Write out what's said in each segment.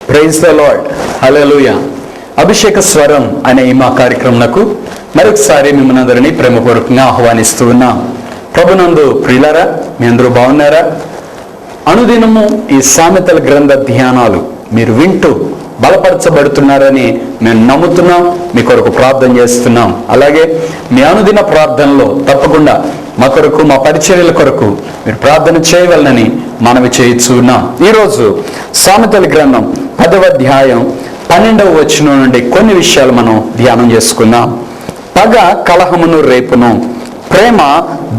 Praise the lord, హల్లెలూయా. అభిషేక స్వరం అనే ఈ మా కార్యక్రమంకు మరొకసారి మిమ్మల్ని అందరినీ ప్రేమపూర్వకంగా ఆహ్వానిస్తూ ఉన్నాం. ప్రభునందు ప్రియులారా, మీ అందరూ బాగున్నారా? అనుదినము ఈ సామెతల గ్రంథ ధ్యానాలు మీరు వింటూ బలపరచబడుతున్నారని మేము నమ్ముతున్నాం. మీ కొరకు ప్రార్థన చేస్తున్నాం. అలాగే మీ అనుదిన ప్రార్థనలో తప్పకుండా మా కొరకు, మా పరిచర్యల కొరకు మీరు ప్రార్థన చేయవలనని మనవి చేయిస్తున్నాం. ఈరోజు సామెతల గ్రంథం 10వ అధ్యాయం 12వ వచనం నుండి కొన్ని విషయాలు మనం ధ్యానం చేసుకుందాం. పగ కలహమును రేపును, ప్రేమ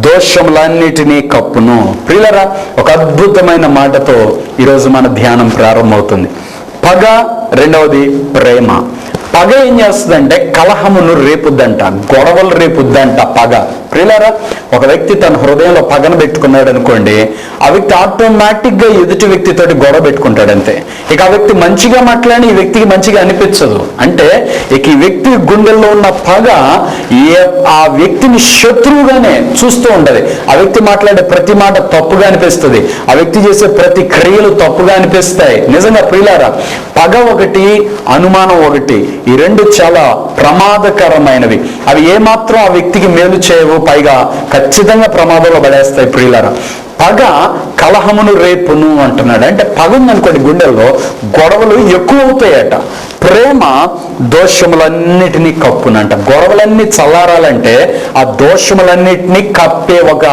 దోషములన్నిటినీ కప్పును. ప్రియులరా, ఒక అద్భుతమైన మాటతో ఈరోజు మన ధ్యానం ప్రారంభమవుతుంది. పగ, రెండవది ప్రేమ. పగ ఏం చేస్తుందంటే కలహమును రేపుద్దంట, గొడవలు రేపుద్దంట పగ. ప్రియులారా, ఒక వ్యక్తి తన హృదయంలో పగను పెట్టుకున్నాడు అనుకోండి, ఆ వ్యక్తి ఆటోమేటిక్గా ఎదుటి వ్యక్తితోటి గొడవ పెట్టుకుంటాడు అంతే. ఇక ఆ వ్యక్తి మంచిగా మాట్లాడి ఈ వ్యక్తికి మంచిగా అనిపించదు. అంటే ఇక ఈ వ్యక్తి గుండెల్లో ఉన్న పగ ఆ వ్యక్తిని శత్రువుగానే చూస్తూ ఉంటది. ఆ వ్యక్తి మాట్లాడే ప్రతి మాట తప్పుగా అనిపిస్తుంది. ఆ వ్యక్తి చేసే ప్రతి క్రియలు తప్పుగా అనిపిస్తాయి. నిజంగా ప్రియులారా, పగ ఒకటి, అనుమానం ఒకటి, ఈ రెండు చాలా ప్రమాదకరమైనవి. అవి ఏమాత్రం ఆ వ్యక్తికి మేలు చేయవు, పైగా ఖచ్చితంగా ప్రమాదంలో పడేస్తాయి. ప్రియులారా, పగ కలహమును రేపును అంటున్నాడు. అంటే పగ ఉందనుకోండి, గుండెల్లో గొడవలు ఎక్కువ అవుతాయట. ప్రేమ దోషములన్నిటినీ కప్పునంట. గొడవలన్నీ చల్లారాలంటే ఆ దోషములన్నిటినీ కప్పే ఒక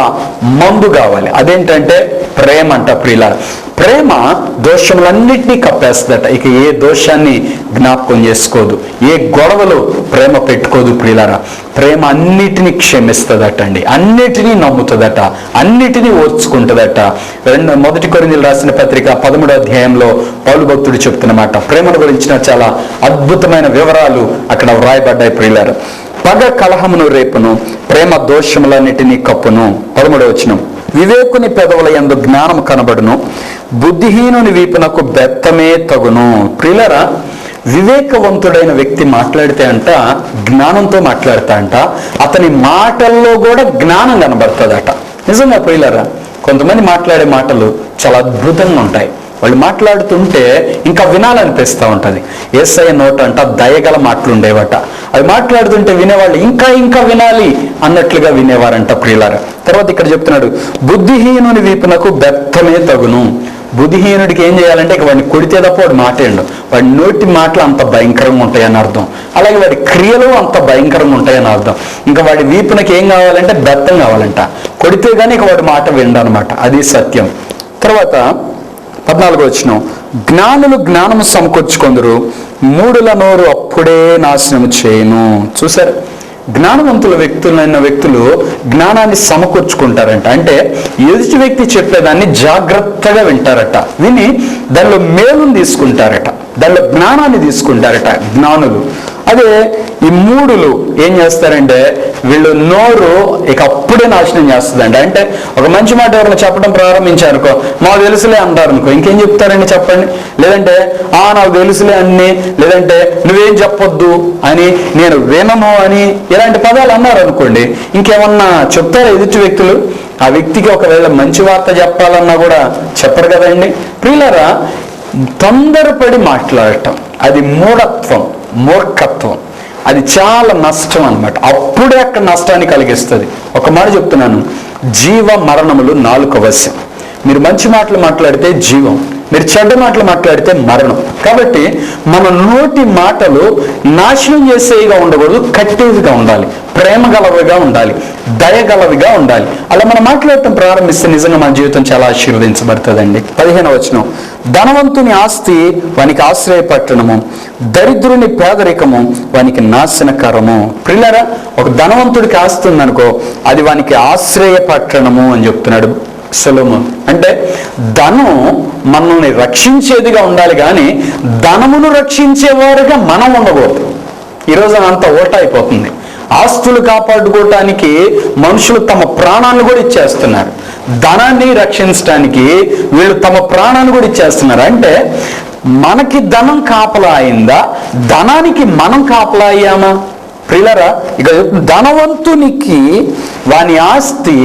మందు కావాలి. అదేంటంటే ప్రేమ అంట. ప్రియులారా, ప్రేమ దోషములన్నిటినీ కప్పేస్తుందట. ఇక ఏ దోషాన్ని జ్ఞాపకం చేసుకోదు, ఏ గొడవలు ప్రేమ పెట్టుకోదు. ప్రియులారా, ప్రేమ అన్నిటినీ క్షమిస్తుందట అండి, అన్నిటినీ నమ్ముతుందట, అన్నిటినీ ఓర్చుకుంటుందట. 1 కొరింథీయులకు రాసిన పత్రిక 13వ అధ్యాయంలో పౌలు భక్తుడు చెప్తున్నమాట. ప్రేమను గురించిన చాలా అద్భుతమైన వివరాలు అక్కడ వ్రాయబడ్డాయి. ప్రియులారా, పగ కలహమును రేపును, ప్రేమ దోషములన్నిటినీ కప్పును. 13వ వచనం, వివేకుని పెదవుల యందు జ్ఞానము కనబడును, బుద్ధిహీనుని వీపునకు బెత్తమే తగును. ప్రియులారా, వివేకవంతుడైన వ్యక్తి మాట్లాడితే అంట జ్ఞానంతో మాట్లాడతా అంట, అతని మాటల్లో కూడా జ్ఞానం కనబడుతుందట. నిజంగా ప్రియులారా, కొంతమంది మాట్లాడే మాటలు చాలా అద్భుతంగా ఉంటాయి. వాళ్ళు మాట్లాడుతుంటే ఇంకా వినాలనిపిస్తూ ఉంటుంది. యేసయ్య నోట అంట దయగల మాటలు ఉండేవట. అవి మాట్లాడుతుంటే వినేవాళ్ళు ఇంకా ఇంకా వినాలి అన్నట్లుగా వినేవారంట. ప్రియులారా, తర్వాత ఇక్కడ చెప్తున్నాడు, బుద్ధిహీనుని వీపునకు బెత్తమే తగును. బుద్ధిహీనుడికి ఏం చేయాలంటే ఇక వాడిని కొడితే తప్ప వాడు మాట్లాడు. వాడి నోటి మాటలు అంత భయంకరంగా ఉంటాయని అర్థం. అలాగే వాడి క్రియలు అంత భయంకరంగా ఉంటాయని అర్థం. ఇంకా వాడి వీపునకి ఏం కావాలంటే బెత్తం కావాలంట. కొడితే కానీ ఇక వాడి మాట వినడనమాట. అది సత్యం. తర్వాత 14వ వచనం, జ్ఞానులు జ్ఞానము సమకూర్చుకొందురు, మూడుల నోరు అప్పుడే నాశనము చేయను. చూసారు, జ్ఞానవంతుల వ్యక్తులు జ్ఞానాన్ని సమకూర్చుకుంటారంట. అంటే ఎదుటి వ్యక్తి చెప్పేదాన్ని జాగ్రత్తగా వింటారట, విని దానిలో మేలుని తీసుకుంటారట, దానిలో జ్ఞానాన్ని తీసుకుంటారట జ్ఞానులు. అదే ఈ మూడులు ఏం చేస్తారంటే వీళ్ళు నోరు ఇక అప్పుడే నాశనం చేస్తుందండి. అంటే ఒక మంచి మాట ఎవరైనా చెప్పడం ప్రారంభించారనుకో, మాకు తెలుసులే అంటారు అనుకో, ఇంకేం చెప్తారండి చెప్పండి. లేదంటే నాకు తెలుసులే అన్ని, లేదంటే నువ్వేం చెప్పొద్దు అని, నేను వినను అని, ఇలాంటి పదాలు అన్నారు అనుకోండి, ఇంకేమన్నా చెప్తారా ఎదుటి వ్యక్తులు? ఆ వ్యక్తికి ఒకవేళ మంచి వార్త చెప్పాలన్నా కూడా చెప్పరు కదండి. ప్రియులారా, తొందరపడి మాట్లాడటం అది మూర్ఖత్వం. అది చాలా నష్టం అన్నమాట. అప్పుడే అక్కడ నష్టాన్ని కలిగిస్తుంది. ఒక మాట చెప్తున్నాను, జీవ మరణములు నాలుక వశం. మీరు మంచి మాటలు మాట్లాడితే జీవం, మీరు చెడ్డ మాటలు మాట్లాడితే మరణం. కాబట్టి మన నోటి మాటలు నాశనం చేసేవిగా ఉండకూడదు, కట్టేవిగా ఉండాలి, ప్రేమ గలవిగా ఉండాలి, దయగలవిగా ఉండాలి. అలా మనం మాట్లాడటం ప్రారంభిస్తే నిజంగా మన జీవితం చాలా ఆశీర్వదించబడుతుందండి. 15వ వచనం, ధనవంతుని ఆస్తి వానికి ఆశ్రయపట్టణము, దరిద్రుని పేదరికము వానికి నాశనకరము. ప్రియులారా, ఒక ధనవంతుడికి ఆస్తి ఉందనుకో, అది వానికి ఆశ్రయపట్టణము అని చెప్తున్నాడు సొలొమోను. అంటే ధనం మనల్ని రక్షించేదిగా ఉండాలి, కానీ ధనమును రక్షించేవారుగా మనం ఉండకూడదు. ఈరోజు అంతా ఓట అయిపోతుంది. ఆస్తులు కాపాడుకోవటానికి మనుషులు తమ ప్రాణాలను కూడా ఇచ్చేస్తున్నారు. ధనాన్ని రక్షించడానికి వీళ్ళు తమ ప్రాణాన్ని కూడా ఇచ్చేస్తున్నారు. అంటే మనకి ధనం కాపలా అయిందా, ధనానికి మనం కాపలా అయ్యామా? ప్రియులారా, ఇక ధనవంతునికి వాని ఆస్తి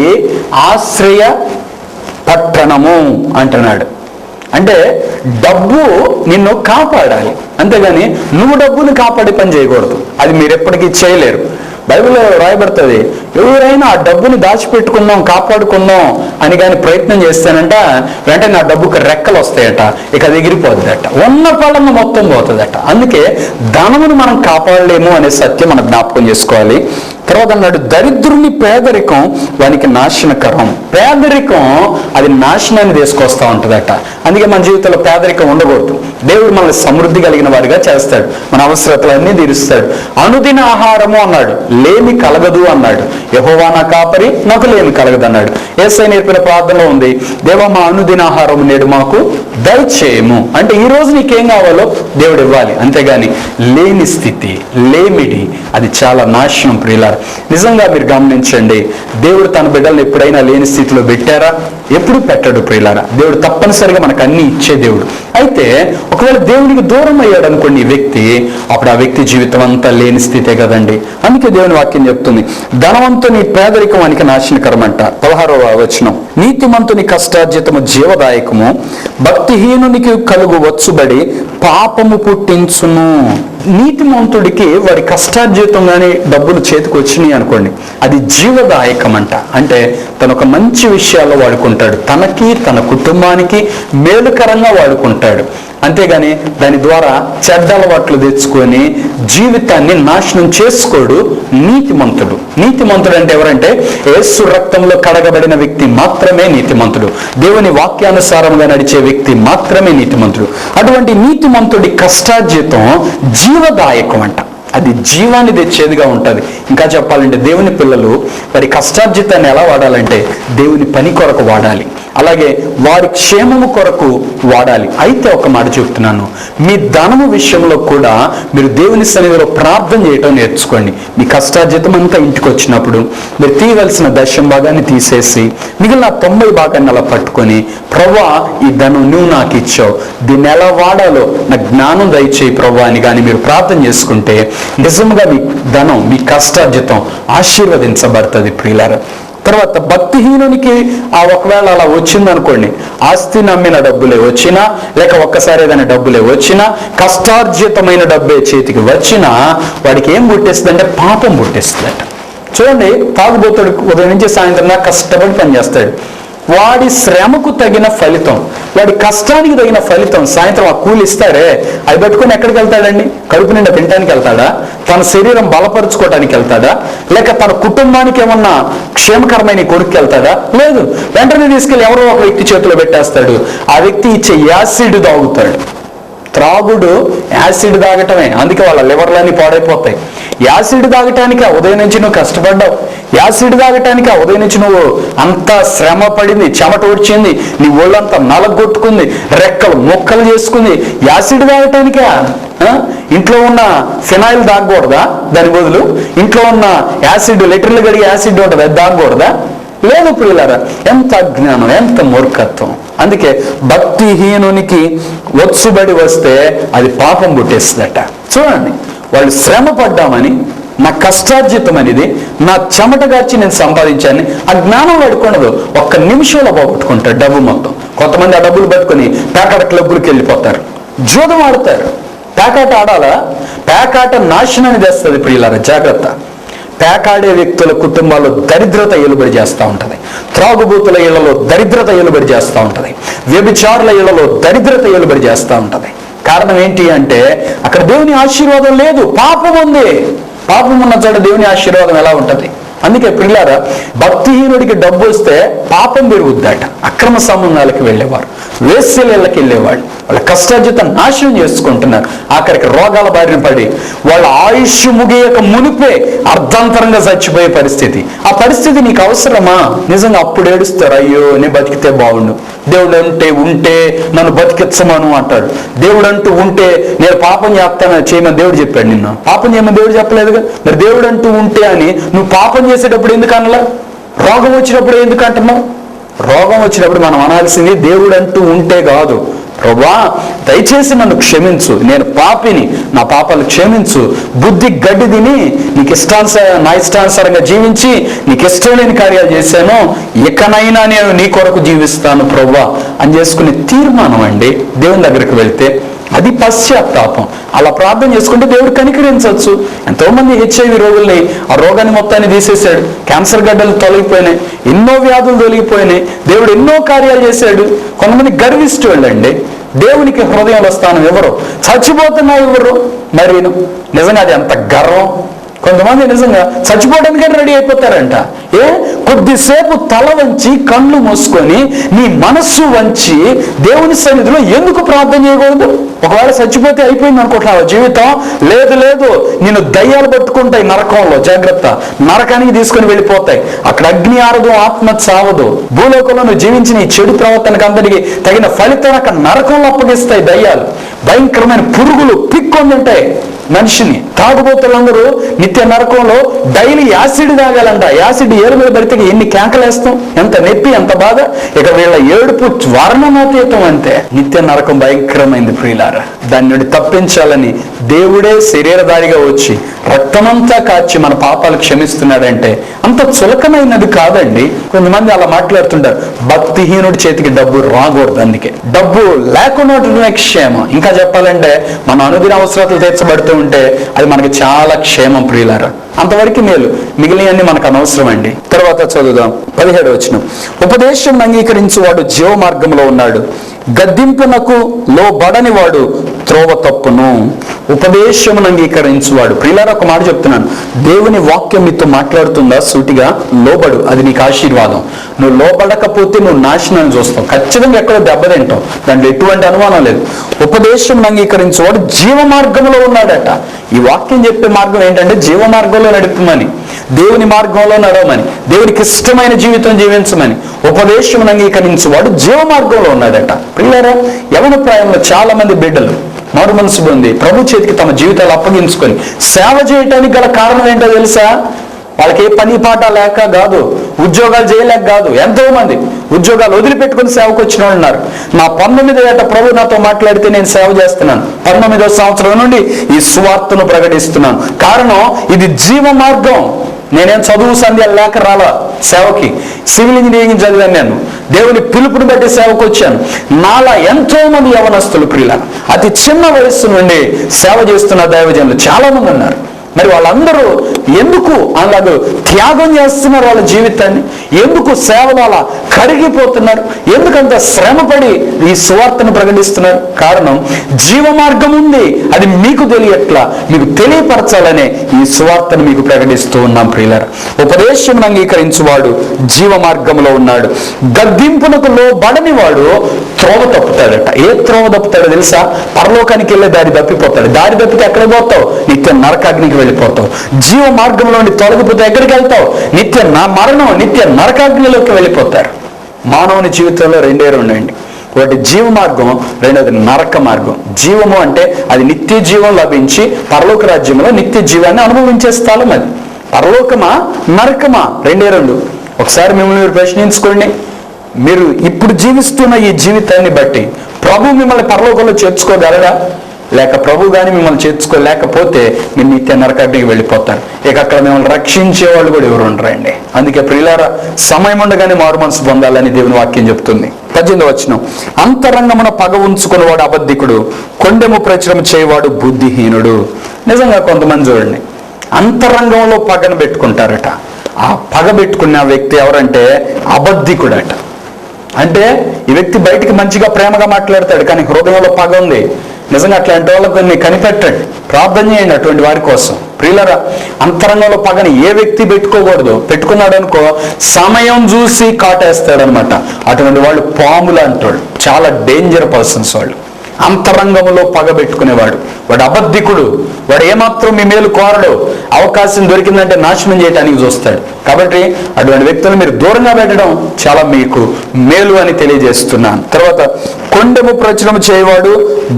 ఆశ్రయ పట్టణము అంటున్నాడు. అంటే డబ్బు నిన్ను కాపాడాలి, అంతేగాని నువ్వు డబ్బుని కాపాడే పని చేయకూడదు. అది మీరు ఎప్పటికీ చేయలేరు. బైబిల్లో రాయబడుతుంది, ఎవరైనా ఆ డబ్బుని దాచిపెట్టుకుందాం కాపాడుకుందాం అని కానీ ప్రయత్నం చేస్తానంట, వెంటనే ఆ డబ్బుకి రెక్కలు వస్తాయట, ఇక అది ఎగిరిపోతుందట, ఉన్న పళ్ళంగా మొత్తం పోతుందట. అందుకే ధనమును మనం కాపాడలేము అనే సత్యం మనం జ్ఞాపకం చేసుకోవాలి. తర్వాత అన్నాడు, దరిద్రుని పేదరికం వానికి నాశనకరం. పేదరికం అది నాశనాన్ని తీసుకొస్తా ఉంటుందట. అందుకే మన జీవితంలో పేదరికం ఉండకూడదు. దేవుడు మనల్ని సమృద్ధి కలిగిన వారిగా చేస్తాడు, మన అవసరతలన్నీ తీరుస్తాడు. అనుదిన ఆహారము అన్నాడు, లేమి కలగదు అన్నాడు. యెహోవా నా కాపరి, నాకు లేమి కలగదు అన్నాడు. యేసయ్య నేర్పిన ప్రార్థనలో ఉంది, దేవా మా అనుదిన ఆహారము నేడు మాకు దయచేయము. అంటే ఈ రోజు నీకేం కావాలో దేవుడు ఇవ్వాలి, అంతేగాని లేని స్థితి, లేమిడి అది చాలా నాశనం. ప్రియులారా, నిజంగా మీరు గమనించండి, దేవుడు తన బిడ్డలను ఎప్పుడైనా లేని స్థితిలో పెట్టారా? ఎప్పుడు పెట్టడు ప్రియులారా. దేవుడు తప్పనిసరిగా మనకు అన్ని ఇచ్చే దేవుడు. అయితే ఒకవేళ దేవునికి దూరం అయ్యాడు అనుకోండి ఈ వ్యక్తి, అప్పుడు ఆ వ్యక్తి జీవితం అంతా లేని స్థితే కదండి. అందుకే దేవుని వాక్యం చెప్తుంది, ధనవంతుని పేదరికం వానికి నాశనకరం అంట. 16వ వచనం, నీతిమంతుని కష్టార్జితము జీవదాయకము, భక్తిహీనునికి కలుగు వచ్చుబడి పాపము పుట్టించును. నీతిమంతుడికి వారి కష్టార్జితంగానే డబ్బులు చేతికి వచ్చినాయి అనుకోండి, అది జీవదాయకం అంట. అంటే తను ఒక మంచి విషయాల్లో వాడుకుంటాడు, తనకి తన కుటుంబానికి మేలుకరంగా వాడుకుంటాడు. అంతేగాని దాని ద్వారా చెడ్డ అలవాట్లు తెచ్చుకొని జీవితాన్ని నాశనం చేసుకోడు నీతిమంతుడు. నీతిమంతుడు అంటే ఎవరంటే యేసు రక్తంలో కడగబడిన వ్యక్తి మాత్రమే నీతిమంతుడు. దేవుని వాక్యానుసారంగా నడిచే వ్యక్తి మాత్రమే నీతిమంతుడు. అటువంటి నీతిమంతుడి కష్టార్జితం జీవదాయకం అంట. అది జీవాన్ని తెచ్చేదిగా ఉంటుంది. ఇంకా చెప్పాలంటే దేవుని పిల్లలు వారి కష్టార్జితాన్ని ఎలా వాడాలంటే దేవుని పని కొరకు వాడాలి, అలాగే వారి క్షేమము కొరకు వాడాలి. అయితే ఒక మాట చెప్తున్నాను, మీ ధనము విషయంలో కూడా మీరు దేవుని సన్నిధిలో ప్రార్థన చేయటం నేర్చుకోండి. మీ కష్టార్జితం అంతా ఇంటికి వచ్చినప్పుడు మీరు తీయవలసిన దశం భాగాన్ని తీసేసి మిగిలిన 90 భాగాన్ని అలా పట్టుకొని, ప్రభువా ఈ ధనం నువ్వు నాకు ఇచ్చావు, దీన్ని ఎలా వాడాలో నాకు జ్ఞానం దయచేయి ప్రభువా అని కానీ మీరు ప్రార్థన చేసుకుంటే నిజంగా మీ ధనం, మీ కష్టార్జితం ఆశీర్వదించబడుతుంది ప్రియులారా. తర్వాత భక్తిహీనునికి ఒకవేళ అలా వచ్చిందనుకోండి, ఆస్తి నమ్మిన డబ్బులే వచ్చినా, లేక ఒక్కసారి ఏదైనా డబ్బులే వచ్చినా, కష్టార్జితమైన డబ్బే చేతికి వచ్చినా వాడికి ఏం పుట్టేస్తుందంటే పాపం పుట్టేస్తుందట. చూడండి, తాగుబోతుడు ఉదయం నుంచి సాయంత్రం దాకా కష్టపడి పనిచేస్తాడు, వాడి శ్రమకు తగిన ఫలితం, వాడి కష్టానికి తగిన ఫలితం సాయంత్రం ఆ కూలి ఇస్తారే, అవి పెట్టుకుని ఎక్కడికి వెళ్తాడండి? కడుపు నిండా తినడానికి వెళ్తాడా? తన శరీరం బలపరుచుకోవడానికి వెళ్తాడా? లేక తన కుటుంబానికి ఏమన్నా క్షేమకరమైన కొడుకు వెళ్తాడా? లేదు. వెంటనే తీసుకెళ్ళి ఎవరో ఒక వ్యక్తి చేతిలో పెట్టేస్తాడు. ఆ వ్యక్తి ఇచ్చే యాసిడ్ తాగుతాడు. త్రాగుడు యాసిడ్ తాగటమే, అందుకే వాళ్ళ లివర్లన్నీ పాడైపోతాయి. యాసిడ్ తాగటానికి ఆ ఉదయం నుంచి నువ్వు కష్టపడ్డావు, యాసిడ్ తాగటానికి ఆ ఉదయం నుంచి నువ్వు అంతా శ్రమ పడింది, చెమట వచ్చింది, నీ ఒళ్ళంతా నలగొట్టుకుంది, రెక్కలు మొక్కలు చేసుకుంది, యాసిడ్ తాగటానికే. ఇంట్లో ఉన్న ఫినాయిల్ తాగకూడదా? దాని బదులు ఇంట్లో ఉన్న యాసిడ్, లీటర్లు గడిగే యాసిడ్ ఉంటుంది, అది తాగకూడదా? లేదు ప్రియులారా, ఎంత అజ్ఞానం, ఎంత మూర్ఖత్వం. అందుకే భక్తిహీనునికి వచ్చుబడి వస్తే అది పాపం పుట్టేస్తుందట. చూడండి, వాళ్ళు శ్రమ పడ్డామని, నా కష్టార్జితం అనేది, నా చెమట గార్చి నేను సంపాదించాను, ఆ జ్ఞానం వాడుకున్నదు ఒక్క నిమిషంలో పోగొట్టుకుంటాడు డబ్బు మొత్తం. కొంతమంది ఆ డబ్బులు పట్టుకొని పేకాట క్లబ్బులకి వెళ్ళిపోతారు, జూదం ఆడతారు. పేకాట ఆడాలా? పేకాట నాశనాన్ని తెస్తుంది ప్రియులారా, జాగ్రత్త. పేకాడే వ్యక్తుల కుటుంబాల్లో దరిద్రత ఏలుబడి చేస్తూ ఉంటుంది, త్రాగుబోతుల ఇళ్లలో దరిద్రత ఏలుబడి చేస్తూ ఉంటుంది, వ్యభిచారుల ఇళ్లలో దరిద్రత ఏలుబడి చేస్తూ ఉంటుంది. కారణం ఏంటి అంటే అక్కడ దేవుని ఆశీర్వాదం లేదు, పాపం ఉంది. పాపం ఉన్న చోట దేవుని ఆశీర్వాదం ఎలా ఉంటుంది? అందుకే ప్రియులారా, భక్తిహీనుడికి డబ్బు వస్తే పాపం పెరుగుద్దట. అక్రమ సంబంధాలకు వెళ్ళేవారు, వేశ్యలకి వెళ్ళేవాళ్ళు వాళ్ళ కష్టార్జితం నాశనం చేసుకుంటున్నారు. ఆఖరికి రోగాల బారిన పడి వాళ్ళ ఆయుష్ ముగియక మునిపే అర్ధాంతరంగా చచ్చిపోయే పరిస్థితి. ఆ పరిస్థితి నీకు అవసరమా? నిజంగా అప్పుడు ఏడుస్తారు, అయ్యో నేను బతికితే బాగుండు, దేవుడు అంటే ఉంటే నన్ను బతికించమను అంటాడు. దేవుడు అంటూ ఉంటే నేను పాపం చేస్తాను చేయమని దేవుడు చెప్పాడు. నిన్ను పాపం చేయమని దేవుడు చెప్పలేదుగా. మరి దేవుడు అంటూ ఉంటే అని నువ్వు పాపం చేసేటప్పుడు ఎందుకు అనలా? రోగం వచ్చినప్పుడు ఎందుకు అంటున్నావు? రోగం వచ్చినప్పుడు మనం అనాల్సింది దేవుడు అంటూ ఉంటే కాదు, ప్రభువా దయచేసి నన్ను క్షమించు, నేను పాపిని, నా పాపాలు క్షమించు, బుద్ధి గడ్డి తిని నీకు నా ఇష్టానుసారంగా జీవించి నీకు ఇష్టం లేని కార్యాలు చేశాను, ఇకనైనా నేను నీ కొరకు జీవిస్తాను ప్రభువా అని చేసుకునే తీర్మానం అండి దేవుని దగ్గరికి వెళ్తే. అది పశ్చాత్తాపం. అలా ప్రార్థన చేసుకుంటే దేవుడు కనికరించవచ్చు. ఎంతోమంది HIV రోగుల్ని ఆ రోగాన్ని మొత్తాన్ని తీసేశాడు, క్యాన్సర్ గడ్డలు తొలగిపోయినాయి, ఎన్నో వ్యాధులు తొలగిపోయినాయి, దేవుడు ఎన్నో కార్యాలు చేశాడు. కొంతమంది గర్విష్ఠులు అండి, దేవునికి హృదయంలో స్థానం ఎవరు, చచ్చిపోతున్నా ఎవరు. మరి నిజంగా అది ఎంత గర్వం. కొంతమంది నిజంగా చచ్చిపోవడానికైనా రెడీ అయిపోతారంట. కొద్దిసేపు తల వంచి కళ్ళు మూసుకొని నీ మనస్సు వంచి దేవుని సన్నిధిలో ఎందుకు ప్రార్థన చేయకూడదు? ఒకవేళ చచ్చిపోతే అయిపోయింది అనుకుంటున్నావు జీవితం? లేదు లేదు, నేను దయ్యాలు పట్టుకుంటాయి నరకంలో, జాగ్రత్త, నరకానికి తీసుకుని వెళ్ళిపోతాయి. అక్కడ అగ్ని ఆరదు, ఆత్మ చావదు. భూలోకంలో నువ్వు జీవించిన ఈ చెడు ప్రవర్తనకు అందరికి తగిన ఫలితం అక్కడ నరకంలో అప్పగిస్తాయి దయ్యాలు. భయంకరమైన పురుగులు పిక్కొని ఉంటాయి మనిషిని. తాగుబోతులందరూ నిత్య నరకంలో డైలీ యాసిడ్ తాగాలంట. యాసిడ్ ఏరు మీద పడితే ఎన్ని కేకలేస్తాం, ఎంత నొప్పి, ఎంత బాధ. ఇక వీళ్ళ ఏడుపు వర్ణనాతీతం అంతే. నిత్య నరకం భయంకరమైంది ప్రియులారా. దాన్ని నుండి తప్పించాలని దేవుడే శరీరధారిగా వచ్చి రక్తమంతా కాచి మన పాపాలు క్షమిస్తున్నాడంటే అంత చులకమైనది కాదండి. కొంతమంది అలా మాట్లాడుతుంటారు, భక్తిహీనుడి చేతికి డబ్బు రాకూడదు, అందుకే డబ్బు లేకుండా క్షేమం. ఇంకా చెప్పాలంటే మన అనుదిన అవసరాలు తీర్చబడుతూ ఉంటే అది మనకి చాలా క్షేమం ప్రియులారా. అంతవరకు మేలు, మిగిలినవన్నీ మనకు అనవసరం అండి. తర్వాత చదువుదాం 17వ వచనం. ఉపదేశం అంగీకరించు వాడు జీవ మార్గంలో ఉన్నాడు, గద్దింపునకు లోబడని వాడు త్రోవ తప్పును. ఉపదేశమును అంగీకరించువాడు. ప్రియులారా ఒక మాట చెప్తున్నాను, దేవుని వాక్యం మీతో మాట్లాడుతుందా సూటిగా? లోబడు, అది నీకు ఆశీర్వాదం. నువ్వు లోబడకపోతే నువ్వు నాశనాన్ని చూస్తావు, ఖచ్చితంగా ఎక్కడో దెబ్బతింటావు, దాంట్లో ఎటువంటి అనుమానం లేదు. ఉపదేశం అంగీకరించేవాడు జీవ మార్గంలో ఉన్నాడట. ఈ వాక్యం చెప్పే మార్గం ఏంటంటే జీవ మార్గంలో నడుపుమని, దేవుని మార్గంలో నడవమని, దేవునికి ఇష్టమైన జీవితం జీవించమని. ఉపదేశం అంగీకరించేవాడు జీవ మార్గంలో ఉన్నాడట. ప్రియులారా, యవన ప్రాయంలో చాలా మంది బిడ్డలు మారు మనసు పొంది ప్రభు చేతికి తమ జీవితాలు అప్పగించుకొని సేవ చేయటానికి గల కారణం ఏంటో తెలుసా? వాళ్ళకి ఏ పని పాట లేక కాదు, ఉద్యోగాలు చేయలేక కాదు. ఎంతో మంది ఉద్యోగాలు వదిలిపెట్టుకుని సేవకు వచ్చిన వాళ్ళు ఉన్నారు. నా 19వ ఏట ప్రభు నాతో మాట్లాడితే నేను సేవ చేస్తున్నాను. 19వ సంవత్సరం నుండి ఈ సువార్తను ప్రకటిస్తున్నాను. కారణం ఇది జీవ మార్గం. నేనేం చదువు సంధ్యాలు లేక రాలా సేవకి, సివిల్ ఇంజనీరింగ్ చదివాను నేను. దేవుని పిలుపుని బట్టి సేవకు వచ్చాను. నాలా ఎంతో మంది యవనస్తులు ప్రియుల అతి చిన్న వయస్సు నుండి సేవ చేస్తున్న దైవజనులు చాలా మంది ఉన్నారు. మరి వాళ్ళందరూ ఎందుకు అలాగ త్యాగం చేస్తున్నారు వాళ్ళ జీవితాన్ని? ఎందుకు సేవలు అలా కరిగిపోతున్నారు? ఎందుకంత శ్రమపడి ఈ సువార్తను ప్రకటిస్తున్నారు? కారణం జీవ మార్గం ఉంది, అది మీకు తెలియట్లా, మీకు తెలియపరచాలనే ఈ సువార్తను మీకు ప్రకటిస్తూ ఉన్నాం ప్రియులారా. ఉపదేశం అంగీకరించువాడు జీవ మార్గంలో ఉన్నాడు, గద్దింపునకు లోబడని వాడు త్రోవ తప్పుతాడట. ఏ త్రోవ తప్పుతాడో తెలుసా? పరలోకానికి వెళ్ళే దారి తప్పిపోతాడు. దారి తప్పితే ఎక్కడ పోతావు? నిత్య నరకాగ్నికి వెళ్ళిపోతావు. జీవ మార్గంలో తొలగిపోతే ఎక్కడికి వెళ్తావు? నిత్య మరణం, నిత్య నరకాగ్నిలోకి వెళ్ళిపోతారు. మానవుని జీవితంలో రెండే అండి, ఒకటి జీవ మార్గం, రెండోది నరక మార్గం. జీవము అంటే అది నిత్య జీవం లభించి పరలోక రాజ్యంలో నిత్య జీవాన్ని అనుభవించే స్థలం. అది పరలోకమా నరకమా? రెండే రెండు. ఒకసారి మిమ్మల్ని మీరు ప్రశ్నించుకోండి, మీరు ఇప్పుడు జీవిస్తున్న ఈ జీవితాన్ని బట్టి ప్రభు మిమ్మల్ని పరలోకంలో చేర్చుకోగలరా? లేక ప్రభు కానీ మిమ్మల్ని చేర్చుకోలేకపోతే మీరు నిత్య నరకాగ్నికి వెళ్ళిపోతారు. ఇక అక్కడ మిమ్మల్ని రక్షించే వాళ్ళు కూడా ఎవరు ఉండరండి. అందుకే ప్రియులారా, సమయం ఉండగానే మారు మనసు పొందాలని దేవుని వాక్యం చెప్తుంది. 18వ వచనం. అంతరంగమున పగ ఉంచుకునేవాడు అబద్ధికుడు, కొండెము ప్రచురం చేయవాడు బుద్ధిహీనుడు. నిజంగా కొంతమంది చూడండి, అంతరంగంలో పగను పెట్టుకుంటారట. ఆ పగ పెట్టుకున్న వ్యక్తి ఎవరంటే అబద్ధికుడట. అంటే ఈ వ్యక్తి బయటికి మంచిగా ప్రేమగా మాట్లాడతాడు, కానీ హృదయంలో పగ ఉంది. నిజంగా అట్లాంటి వాళ్ళని కనిపెట్టండి, ప్రార్థన చేయండి అటువంటి వారి కోసం. ప్రియులరా, అంతరంగంలో పగని ఏ వ్యక్తి పెట్టుకోకూడదు. పెట్టుకున్నాడు అనుకో సమయం చూసి కాటేస్తాడనమాట. అటువంటి వాళ్ళు పాములు అంటాడు, చాలా డేంజర్ పర్సన్స్ వాళ్ళు. అంతరంగంలో పగ పెట్టుకునేవాడు వాడు అబద్ధికుడు. వాడు ఏమాత్రం మీ మేలు కోరడు, అవకాశం దొరికిందంటే నాశనం చేయడానికి చూస్తాడు. కాబట్టి అటువంటి వ్యక్తులను మీరు దూరంగా పెట్టడం చాలా మీకు మేలు అని తెలియజేస్తున్నాను. తర్వాత కొండెము ప్రచురం చేయవాడు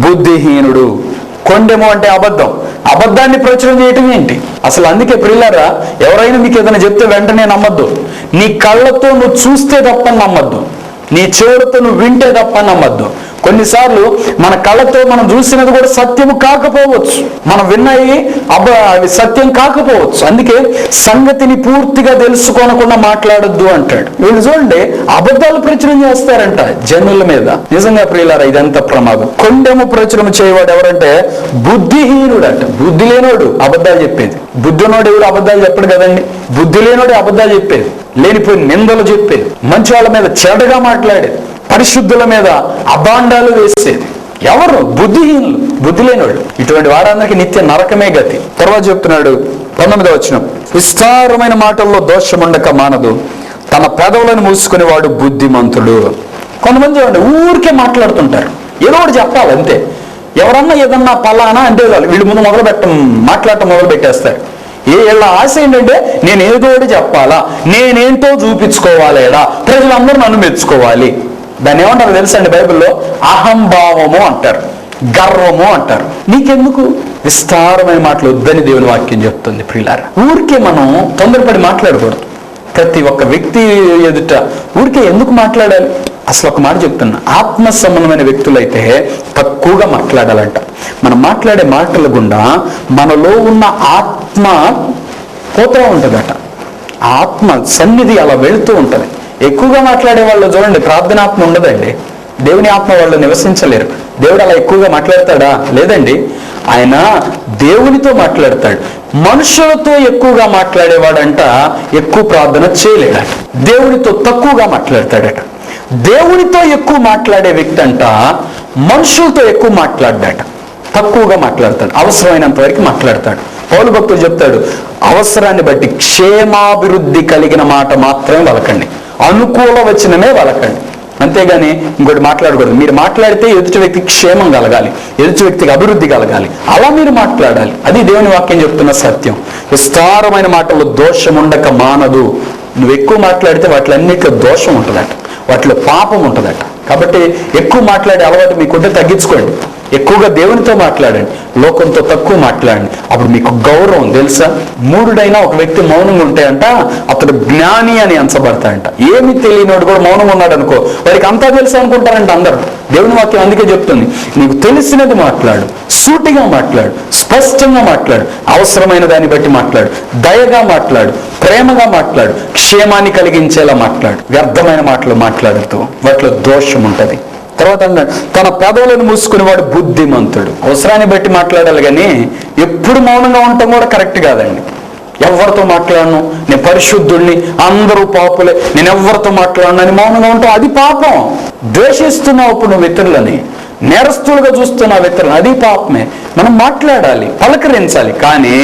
బుద్ధిహీనుడు. కొండెము అంటే అబద్ధం, అబద్ధాన్ని ప్రచురం చేయటం ఏంటి అసలు? అందుకే ప్రియులారా, ఎవరైనా మీకు ఏదైనా చెప్తే వెంటనే నమ్మద్దు. నీ కళ్ళతో నువ్వు చూస్తే తప్ప నమ్మద్దు, నీ చెవులతో నువ్వు వింటే తప్ప నమ్మద్దు. కొన్నిసార్లు మన కళ్ళతో మనం చూసినది కూడా సత్యము కాకపోవచ్చు, మనం విన్నవి అవి సత్యం కాకపోవచ్చు. అందుకే సంగతిని పూర్తిగా తెలుసుకోనకుండా మాట్లాడొద్దు అంటాడు. వీళ్ళు చూడండి, అబద్ధాలు ప్రచురం చేస్తారంట జనుల మీద. నిజంగా ప్రియులారా, ఇదంతా ప్రమాదం. కొండెము ప్రచురం చేయవాడు ఎవరంటే బుద్ధిహీనుడు అంట. బుద్ధి లేనోడు అబద్ధాలు చెప్పేది. బుద్ధినోడు ఎవడు అబద్ధాలు చెప్పడు కదండి. బుద్ధి లేనోడు అబద్ధాలు చెప్పేది, లేనిపోయి నిందలు చెప్పేది, మంచి వాళ్ళ మీద చెడ్డగా మాట్లాడేది, పరిశుద్ధుల మీద అభాండాలు వేసేది ఎవరు? బుద్ధిహీనులు, బుద్ధి లేనివాడు. ఇటువంటి వారందరికీ నిత్య నరకమే గతి. తర్వాత చెప్తున్నాడు 19వ వచనం, విస్తారమైన మాటల్లో దోషముండక మానదు, తన పెదవులను మూసుకునేవాడు బుద్ధిమంతుడు. కొంతమంది చూడండి, ఊరికే మాట్లాడుతుంటారు, ఏదో ఒకటి చెప్పాలి అంతే. ఎవరన్నా ఏదన్నా పలానా అంటే వీళ్ళు ముందు మాట్లాడటం మొదలు పెట్టేస్తారు. వీళ్ళ ఆశ ఏంటంటే నేను ఏదో ఒకటి చెప్పాలా, నేనేంటో చూపించుకోవాలేడా, ప్రజలందరూ నన్ను మెచ్చుకోవాలి. దాన్ని ఏమంటారు తెలుసండి బైబిల్లో? అహంభావము అంటారు, గర్వము అంటారు. నీకెందుకు? విస్తారమైన మాటలు వద్దని దేవుని వాక్యం చెప్తుంది. ప్రియులారా, ఊరికే మనం తొందరపడి మాట్లాడకూడదు. ప్రతి ఒక్క వ్యక్తి ఎదుట ఊరికే ఎందుకు మాట్లాడాలి? అసలు ఒక మాట చెప్తున్నా, ఆత్మ సంబంధమైన వ్యక్తులైతే తక్కువగా మాట్లాడాలంట. మనం మాట్లాడే మాటల గుండా మనలో ఉన్న ఆత్మ పోతూ ఉంటుందట. ఆత్మ సన్నిధి అలా వెళుతూ ఉంటుంది. ఎక్కువగా మాట్లాడే వాళ్ళు చూడండి, ప్రార్థనాత్మ ఉండదండి. దేవుని ఆత్మ వాళ్ళు నివసించలేరు. దేవుడు అలా ఎక్కువగా మాట్లాడతాడా? లేదండి. ఆయన దేవునితో మాట్లాడతాడు. మనుషులతో ఎక్కువగా మాట్లాడేవాడంట ఎక్కువ ప్రార్థన చేయలేడట. దేవునితో తక్కువగా మాట్లాడతాడట. దేవునితో ఎక్కువ మాట్లాడే వ్యక్తి అంట మనుషులతో ఎక్కువ మాట్లాడ్డాట, తక్కువగా మాట్లాడతాడు, అవసరమైనంత వరకు మాట్లాడతాడు. పౌలు భక్తుడు చెప్తాడు, అవసరాన్ని బట్టి క్షేమాభివృద్ధి కలిగిన మాట మాత్రమే వలకండి, అనుకూల వచనమే వలకండి, అంతేగాని ఇంకోటి మాట్లాడకూడదు. మీరు మాట్లాడితే ఎదుటి వ్యక్తికి క్షేమం కలగాలి, ఎదుటి వ్యక్తికి అభివృద్ధి కలగాలి, అలా మీరు మాట్లాడాలి. అది దేవుని వాక్యం చెప్తున్న సత్యం. విస్తారమైన మాటల్లో దోషం ఉండక మానదు. నువ్వు ఎక్కువ మాట్లాడితే వాటిలన్నిటిలో దోషం ఉంటుందట, వాటిలో పాపం ఉంటుందట. కాబట్టి ఎక్కువ మాట్లాడే అలవాటు మీకుంటే తగ్గించుకోండి. ఎక్కువగా దేవునితో మాట్లాడండి, లోకంతో తక్కువ మాట్లాడండి. అప్పుడు మీకు గౌరవం. తెలుసా, మూఢుడైనా ఒక వ్యక్తి మౌనంగా ఉంటాయంట అతడు జ్ఞాని అని అంచబడతాయంట. ఏమి తెలియనోడు కూడా మౌనంగా ఉన్నాడు అనుకో, వాడికి అంతా తెలుసు అనుకుంటారంట అందరూ. దేవుని వాక్యం అందుకే చెప్తుంది, నీకు తెలిసినది మాట్లాడు, సూటిగా మాట్లాడు, స్పష్టంగా మాట్లాడు, అవసరమైన దాన్ని బట్టి మాట్లాడు, దయగా మాట్లాడు, ప్రేమగా మాట్లాడు, క్షేమాన్ని కలిగించేలా మాట్లాడు. వ్యర్థమైన మాటలు మాట్లాడుతూ వాటిలో దోషం ఉంటుంది. తర్వాత తన పెదవులను మూసుకునేవాడు బుద్ధిమంతుడు. అవసరాన్ని బట్టి మాట్లాడాలి, కానీ ఎప్పుడు మౌనంగా ఉండటం కూడా కరెక్ట్ కాదండి. ఎవరితో మాట్లాడను, నేను పరిశుద్ధుడిని, అందరూ పాపులే, నేను ఎవరితో మాట్లాడను అని మౌనంగా ఉంటావు, అది పాపం. ద్వేషిస్తున్నావు ఇప్పుడు నువ్వు ఇతరులని, నేరస్తులుగా చూస్తున్నావు ఇతరులను, అది పాపమే. మనం మాట్లాడాలి, పలకరించాలి, కానీ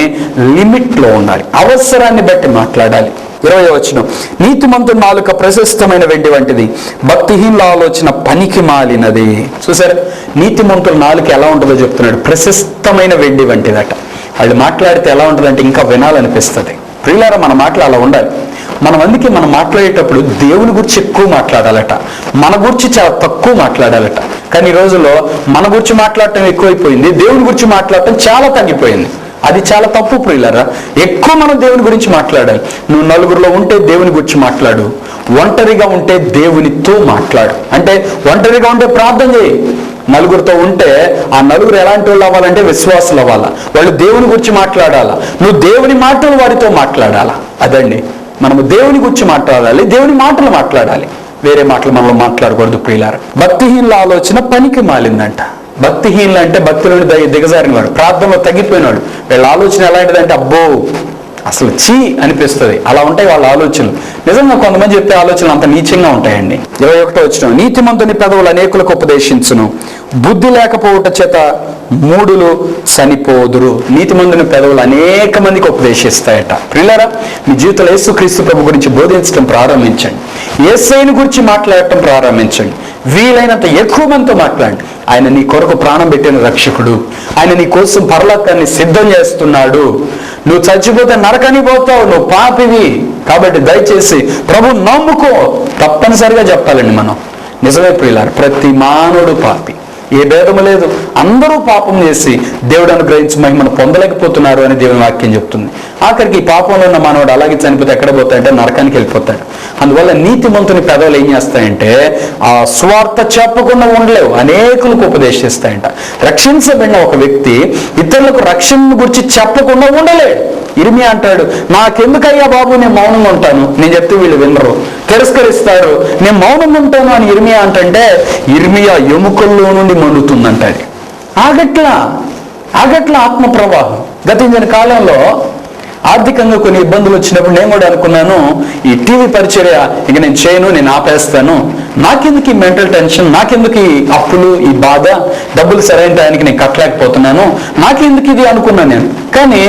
లిమిట్లో ఉండాలి, అవసరాన్ని బట్టి మాట్లాడాలి. 20వ వచనం, నీతిమంతుని నాలుక ప్రశస్తమైన వెండి వంటిది, భక్తిహీనుల ఆలోచన పనికి మాలినది. చూసారా, నీతిమంతుల నాలుక ఎలా ఉంటుందో చెప్తున్నాడు, ప్రశస్తమైన వెండి వంటిదట. వాళ్ళు మాట్లాడితే ఎలా ఉంటుందంటే ఇంకా వినాలనిపిస్తుంది. ప్రియులారా, మన మాటలు అలా ఉండాలి. మనం అందుకే మనం మాట్లాడేటప్పుడు దేవుని గురించి ఎక్కువ మాట్లాడాలట, మన గురించి చాలా తక్కువ మాట్లాడాలట. కానీ ఈ రోజుల్లో మన గురించి మాట్లాడటం ఎక్కువైపోయింది, దేవుని గురించి మాట్లాడటం చాలా తగ్గిపోయింది. అది చాలా తప్పు ప్రియులారా. ఎక్కువ మనం దేవుని గురించి మాట్లాడాలి. నువ్వు నలుగురిలో ఉంటే దేవుని గురించి మాట్లాడు, ఒంటరిగా ఉంటే దేవునితో మాట్లాడు. అంటే ఒంటరిగా ఉంటే ప్రార్థన చేయి, నలుగురితో ఉంటే ఆ నలుగురు ఎలాంటి వాళ్ళు అవ్వాలంటే విశ్వాసులు అవ్వాలా, వాళ్ళు దేవుని గురించి మాట్లాడాలా, నువ్వు దేవుని మాటలు వారితో మాట్లాడాలా. అదండి, మనము దేవుని గురించి మాట్లాడాలి, దేవుని మాటలు మాట్లాడాలి, వేరే మాటలు మనలో మాట్లాడకూడదు ప్రియులారా. భక్తిహీనుల ఆలోచన పనికి మాలిందంట. భక్తిహీనులు అంటే భక్తులను దిగజారిన వాడు, ప్రార్థనలో తగ్గిపోయినాడు. వీళ్ళ ఆలోచన ఎలాంటిదంటే అబ్బో అసలు చీ అనిపిస్తుంది. అలా ఉంటాయి వాళ్ళ ఆలోచనలు. నిజంగా కొంతమంది చెప్పే ఆలోచనలు అంత నీచంగా ఉంటాయండి. 21వ వచనం, నీతిమంతుని పెదవులు అనేకులకు ఉపదేశించును, బుద్ధి లేకపోవట చేత మూఢులు చనిపోదురు. నీతిమంతుని పెదవులు అనేక మందికి ఉపదేశిస్తాయట. ప్రియులారా, మీ జీవితంలో యేసుక్రీస్తు ప్రభు గురించి బోధించడం ప్రారంభించండి, యేసయ్యను గురించి మాట్లాడటం ప్రారంభించండి, వీలైనంత ఎక్కువ మందితో మాట్లాడండి. ఆయన నీ కొరకు ప్రాణం పెట్టిన రక్షకుడు, ఆయన నీ కోసం పరలోకాన్ని సిద్ధం చేస్తున్నాడు. నువ్వు చచ్చిపోతే నరకానికి పోతావు, నువ్వు పాపివి. కాబట్టి దయచేసి ప్రభు నమ్ముకో. తప్పనిసరిగా చెప్పాలండి మనం. నిజమే ప్రియులారా, ప్రతి మానవుడు పాపి, ఏ భేదము లేదు. అందరూ పాపం చేసి దేవుడు అనుగ్రహించి మహిమను పొందలేకపోతున్నారు అని దేవుని వాక్యం చెప్తుంది. ఆఖరికి ఈ పాపంలో ఉన్న మానవుడు అలాగే చనిపోతే ఎక్కడ పోతాడంటే నరకానికి వెళ్ళిపోతాడు. అందువల్ల నీతిమంతుని పెదవులు ఏం చేస్తాయంటే ఆ స్వార్థ చెప్పకుండా ఉండలేవు, అనేకులకు ఉపదేశిస్తాయంట. రక్షించబడిన ఒక వ్యక్తి ఇతరులకు రక్షణ గురించి చెప్పకుండా ఉండలేడు. ఇర్మియా అంటాడు, నాకెందుకయ్యా బాబు నేను మౌనంగా ఉంటాను, నేను చెప్తే వీళ్ళు వినరు, తిరస్కరిస్తారు, నేను మౌనంగా ఉంటాను అని ఇర్మియా అంటే ఇర్మియా ఎముకల్లో నుండి మండుతుందంటాడు. ఆగట్లా ఆత్మ ప్రవాహం. గతించిన కాలంలో ఆర్థికంగా కొన్ని ఇబ్బందులు వచ్చినప్పుడు నేను కూడా అనుకున్నాను, ఈ టీవీ పరిచర్య ఇక నేను చేయను, నేను ఆపేస్తాను, నాకెందుకు ఈ మెంటల్ టెన్షన్, నాకెందుకు ఈ అప్పులు, ఈ బాధ, డబ్బులు సరైన టైంకి నేను కట్టలేకపోతున్నాను, నాకెందుకు ఇది అనుకున్నాను నేను. కానీ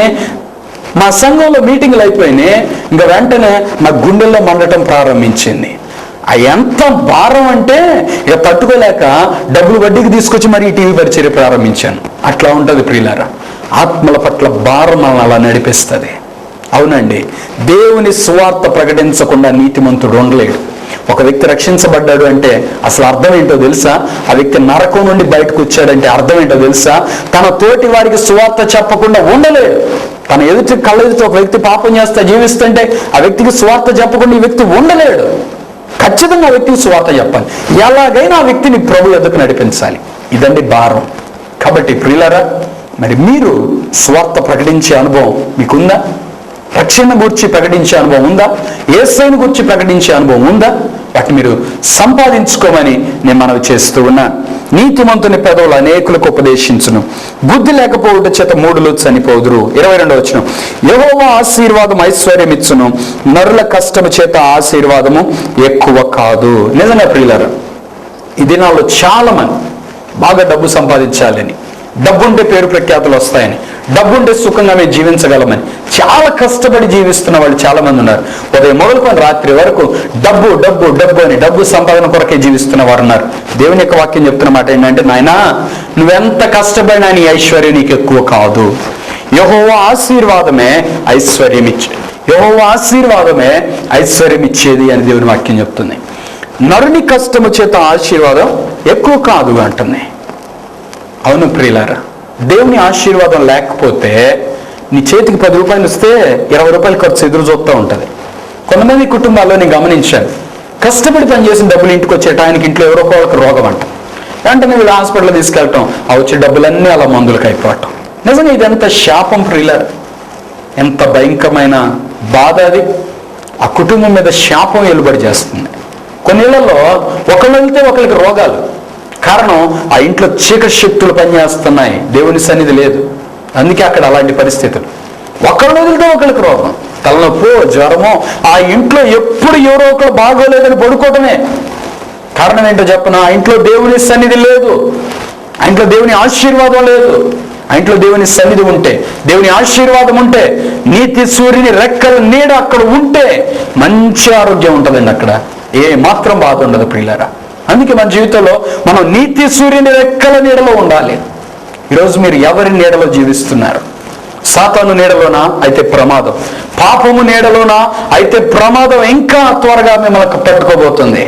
మా సంఘంలో మీటింగ్లు అయిపోయినాయి, ఇంకా వెంటనే నా గుండెల్లో మండటం ప్రారంభించింది. ఎంత భారం అంటే ఇక తట్టుకోలేక డబ్బులు వడ్డీకి తీసుకొచ్చి మరి ఈ టీవీ పరిచర్య ప్రారంభించాను. అట్లా ఉంటుంది ప్రియులారా, ఆత్మల పట్ల భారం మనల్ని అలా నడిపిస్తుంది. అవునండి, దేవుని సువార్త ప్రకటించకుండా నీతిమంతుడు ఉండలేడు. ఒక వ్యక్తి రక్షించబడ్డాడు అంటే అసలు అర్థం ఏంటో తెలుసా? ఆ వ్యక్తి నరకం నుండి బయటకు వచ్చాడంటే అర్థం ఏంటో తెలుసా? తన తోటి వారికి సువార్త చెప్పకుండా ఉండలేడు. తన ఎదుటి కళ్ళ ఎదుటి ఒక వ్యక్తి పాపం చేస్తా జీవిస్తుంటే ఆ వ్యక్తికి సువార్త చెప్పకుండా ఈ వ్యక్తి ఉండలేడు. ఖచ్చితంగా ఆ వ్యక్తికి సువార్త చెప్పాలి. ఎలాగైనా ఆ వ్యక్తిని ప్రభు ఎదుకు నడిపించాలి. ఇదండి భారం. కాబట్టి ప్రియులారా, మరి మీరు సువార్త ప్రకటించే అనుభవం మీకుందా? రక్షణ గురించి ప్రకటించే అనుభవం ఉందా? యేసుని గురించి ప్రకటించే అనుభవం ఉందా? వాటిని మీరు సంపాదించుకోమని నేను మనవి చేస్తూ ఉన్నాను. నీతిమంతుని పెదవులు అనేకులకు ఉపదేశించును, బుద్ధి లేకపోవడం చేత మూడులు చనిపోదురు. 22వ వచనం, యెహోవా ఆశీర్వాదం ఐశ్వర్యం ఇచ్చును, నరుల కష్టము చేత ఆశీర్వాదము ఎక్కువ కాదు. నిజంగా ప్రియులారా, ఈ దినాల్లో చాలా మంది బాగా డబ్బు సంపాదించాలని, డబ్బుంటే పేరు ప్రఖ్యాతులు వస్తాయని, డబ్బుంటే సుఖంగా మేము జీవించగలమని చాలా కష్టపడి జీవిస్తున్న వాళ్ళు చాలా మంది ఉన్నారు. ఉదయం మొదలుకొని రాత్రి వరకు డబ్బు డబ్బు డబ్బు అని డబ్బు సంపాదన కొరకే జీవిస్తున్న వారు ఉన్నారు. దేవుని యొక్క వాక్యం చెప్తున్న మాట ఏంటంటే, నాయనా నువ్వెంత కష్టపడినా నీ ఐశ్వర్యం నీకు ఎక్కువ కాదు. యెహోవా ఆశీర్వాదమే ఐశ్వర్యం ఇచ్చేది, యెహోవా ఆశీర్వాదమే ఐశ్వర్యం ఇచ్చేది అని దేవుని వాక్యం చెప్తుంది. నరుని కష్టము చేత ఆశీర్వాదం ఎక్కువ కాదు అంటుంది. అవును ప్రియులారా, దేవుని ఆశీర్వాదం లేకపోతే నీ చేతికి 10 రూపాయలు వస్తే 20 రూపాయలు ఖర్చు ఎదురు చూస్తూ ఉంటుంది. కొంతమంది కుటుంబాల్లో నేను గమనించాను, కష్టపడి పనిచేసిన డబ్బులు ఇంటికి వచ్చే టైంకి ఇంట్లో ఎవరో ఒకరికి రోగం అంట, వెంటనే వీళ్ళు హాస్పిటల్ తీసుకెళ్ళటం, ఆ వచ్చే డబ్బులన్నీ అలా మందులకు అయిపోవటం. నిజంగా ఇది ఎంత శాపం ప్రియులారా, ఎంత భయంకరమైన బాధ అది. ఆ కుటుంబం మీద శాపం వెలుబడి చేస్తుంది. కొన్ని ఇళ్లలో ఒకళ్ళు వెళ్తే ఒకరికి రోగాలు, కారణం ఆ ఇంట్లో చీకటి శక్తులు పనిచేస్తున్నాయి, దేవుని సన్నిధి లేదు. అందుకే అక్కడ అలాంటి పరిస్థితులు. ఒకళ్ళు వదిలితే ఒకరికి రోగం, తలనొప్పో జ్వరమో, ఆ ఇంట్లో ఎప్పుడు ఎవరో ఒకరు బాగోలేదని పడుకోవటమే. కారణం ఏంటో చెప్పనా? ఆ ఇంట్లో దేవుని సన్నిధి లేదు, ఆ ఇంట్లో దేవుని ఆశీర్వాదం లేదు. ఆ ఇంట్లో దేవుని సన్నిధి ఉంటే, దేవుని ఆశీర్వాదం ఉంటే, నీతి సూర్యుని రెక్కల నీడ అక్కడ ఉంటే మంచి ఆరోగ్యం ఉంటుందండి. అక్కడ ఏ మాత్రం బాధ ఉండదు ప్రియులారా. అందుకే మన జీవితంలో మనం నీతి సూర్యుని రెక్కల నీడలో ఉండాలి. ఈరోజు మీరు ఎవరి నీడలో జీవిస్తున్నారు? సాతాను నీడలోనా? అయితే ప్రమాదం. పాపము నీడలోనా? అయితే ప్రమాదం ఇంకా త్వరగా మిమ్మల్ని పట్టుకోబోతుంది.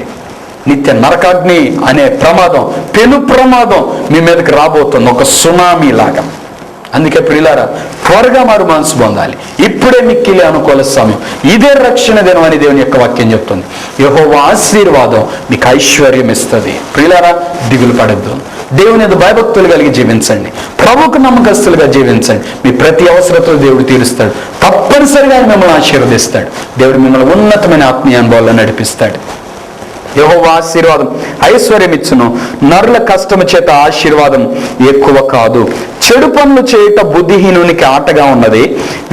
నిత్య నరకాగ్ని అనే ప్రమాదం, పెను ప్రమాదం మీ మీదకి రాబోతుంది, ఒక సునామీ లాగా. అందుకే ప్రియులారా, త్వరగా మారు మనసు పొందాలి. ఇప్పుడే మిక్కిలే అనుకూల సమయం, ఇదే రక్షణ దినం అని దేవుని యొక్క వాక్యం చెప్తుంది. యెహోవా ఆశీర్వాదం మీకు ఐశ్వర్యం ఇస్తుంది. ప్రియులారా, దిగులు పడద్దు. దేవుని మీద భయభక్తులు కలిగి జీవించండి, ప్రభువుకు నమ్మకస్తులుగా జీవించండి. మీ ప్రతి అవసరతలు దేవుడు తీరుస్తాడు. తప్పనిసరిగా మిమ్మల్ని ఆశీర్వదిస్తాడు. దేవుడు మిమ్మల్ని ఉన్నతమైన ఆత్మీయ అనుభవాల్లో నడిపిస్తాడు. యెహోవా ఆశీర్వాదం ఐశ్వర్యం ఇచ్చును, నరుల కష్టము చేత ఆశీర్వాదం ఎక్కువ కాదు. చెడు పనులు చేయుట బుద్ధిహీనునికి ఆటగా ఉన్నది,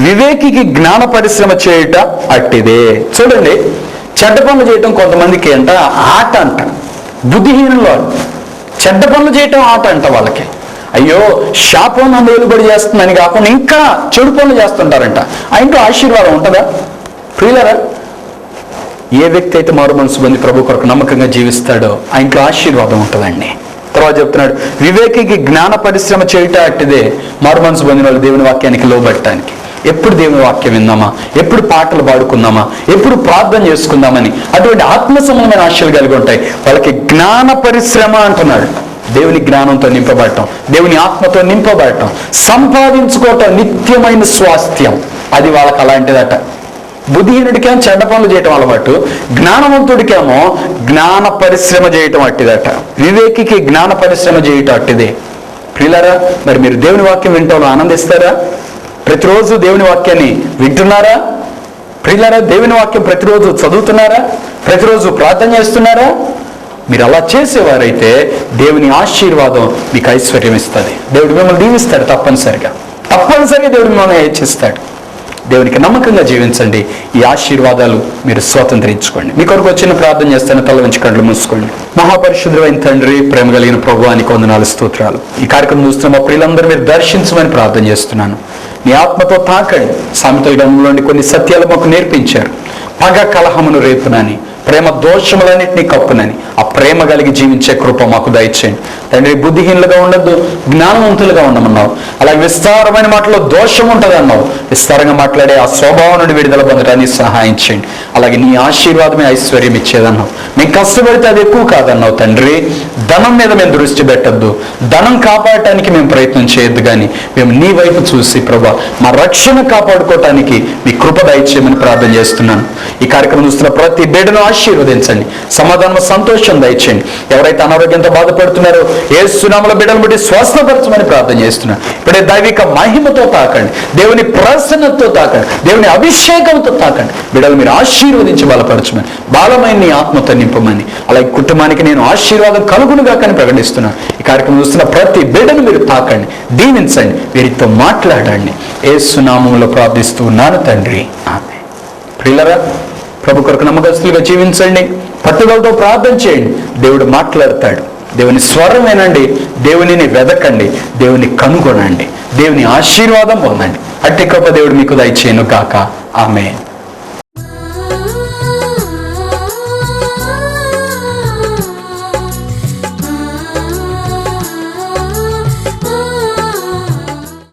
వివేకికి జ్ఞాన పరిశ్రమ చేయుట అట్టిదే. చూడండి, చెడ్డ పనులు చేయటం కొంతమందికి అంట ఆట అంట. బుద్ధిహీనులు చెడ్డ పనులు చేయటం ఆట అంట వాళ్ళకి. అయ్యో శాపం నన్ను వెలుబడి చేస్తుందని కాకుండా ఇంకా చెడు పనులు చేస్తుంటారంట. ఆ ఇంట్లో ఆశీర్వాదం ఉంటుందా ప్రియులారా? ఏ వ్యక్తి అయితే మారు మనసు పొంది ప్రభు కొరకు నమ్మకంగా జీవిస్తాడో ఆ ఇంట్లో ఆశీర్వాదం ఉంటుందండి. తర్వాత చెప్తున్నాడు, వివేకికి జ్ఞాన పరిశ్రమ చేయుట అట్టిదే. మారు మనసు పొందిన వాళ్ళు దేవుని వాక్యానికి లోబట్టడానికి. ఎప్పుడు దేవుని వాక్యం విందామా, ఎప్పుడు పాటలు పాడుకుందామా, ఎప్పుడు ప్రార్థన చేసుకుందామని అటువంటి ఆత్మ సంబంధమైన ఆశలు కలిగి ఉంటాయి. వాళ్ళకి జ్ఞాన పరిశ్రమ అంటున్నాడు. దేవుని జ్ఞానంతో నింపబడటం, దేవుని ఆత్మతో నింపబడటం, సంపాదించుకోవటం నిత్యమైన స్వాస్థ్యం. అది వాళ్ళకి అలాంటిదట. బుద్ధిహీనుడికేమో చెడ్డ పనులు చేయటం అలవాటు, జ్ఞానవంతుడికేమో జ్ఞాన పరిశ్రమ చేయటం అట్టిదట. వివేకికి జ్ఞాన పరిశ్రమ చేయటం అట్టిదే. ప్రియులారా, మరి మీరు దేవుని వాక్యం వింటంలో ఆనందిస్తారా? ప్రతిరోజు దేవుని వాక్యాన్ని వింటున్నారా? ప్రియులారా, దేవుని వాక్యం ప్రతిరోజు చదువుతున్నారా? ప్రతిరోజు ప్రార్థన చేస్తున్నారా? మీరు అలా చేసేవారైతే దేవుని ఆశీర్వాదం మీకు ఐశ్వర్యం ఇస్తుంది. దేవుడు మిమ్మల్ని దీవిస్తాడు. తప్పనిసరిగా దేవుడు మిమ్మల్ని హెచ్చిస్తాడు. దేవునికి నమ్మకంగా జీవించండి. ఈ ఆశీర్వాదాలు మీరు స్వతంత్రించుకోండి. మీ కొరకు వచ్చిన ప్రార్థన చేస్తాను. తల వంచి కళ్ళు మూసుకోండి. మహాపరిశుద్ధుడైన తండ్రి, ప్రేమ కలిగిన ప్రభువానికి వందనాలు, స్తోత్రాలు. ఈ కార్యక్రమం చూస్తున్న మా ప్రియులందరూ మీరు దర్శించమని ప్రార్థన చేస్తున్నాను. నీ ఆత్మతో తాకండి. సామెతల గ్రంథంలోని కొన్ని సత్యాలు మాకు నేర్పించారు. పగ కలహమును రేపునని, ప్రేమ దోషములన్నింటినీ కప్పునని, ఆ ప్రేమ కలిగి జీవించే కృప మాకు దయచేయండి తండ్రి. బుద్ధిహీనులుగా ఉండద్దు, జ్ఞానవంతులుగా ఉండమన్నావు. అలాగే విస్తారమైన మాటలో దోషం ఉంటుంది అన్నావు. విస్తారంగా మాట్లాడే ఆ స్వభావం నుండి విడుదల పొందడానికి సహాయం చేయండి. అలాగే నీ ఆశీర్వాదమే ఐశ్వర్యం ఇచ్చేదన్నావు. మేము కష్టపడితే అది ఎక్కువ కాదన్నావు తండ్రి. ధనం మీద మేము దృష్టి పెట్టద్దు, ధనం కాపాడటానికి మేము ప్రయత్నం చేయొద్దు, కానీ మేము నీ వైపు చూసి ప్రభా మా రక్షణ కాపాడుకోవటానికి మీ కృప దయచేయమని ప్రార్థన చేస్తున్నాను. ఈ కార్యక్రమం చూస్తున్న ప్రతి బిడ్డను ఆశీర్వదించండి. సమాధానం, సంతోషం దయచేయండి. ఎవరైతే అనారోగ్యంతో బాధపడుతున్నారో యేసు నామములో బిడ్డలను బట్టి స్వస్థపరచమని ప్రార్థన చేస్తున్నాను. ఇప్పుడే దైవిక మహిమతో తాకండి, దేవుని ప్రసన్నతతో తాకండి, దేవుని అభిషేకంతో తాకండి. బిడ్డలు మీరు ఆశీర్వదించి బలపరచమని, బాలమైన నీ ఆత్మతో నింపమని, అలాగే కుటుంబానికి నేను ఆశీర్వాదం కలుగునుగా కానీ ప్రకటిస్తున్నాను. ఈ కార్యక్రమం చూస్తున్న ప్రతి బిడ్డను మీరు తాకండి, దీవించండి, వీరితో మాట్లాడండి. యేసు నామములో ప్రార్థిస్తూ ఉన్నాను తండ్రి, ఆమేన్. ప్రియులారా, ప్రభు కొరకు నమ్మకస్తులుగా జీవించండి. పట్టుదలతో ప్రార్థన చేయండి. దేవుడు మాట్లాడతాడు. దేవుని స్వరం వినండి, దేవునిని వెదకండి, దేవుని కనుగొనండి, దేవుని ఆశీర్వాదం పొందండి. అట్టి కృప దేవుడు మీకు దయచేయును గాక. ఆమేన్.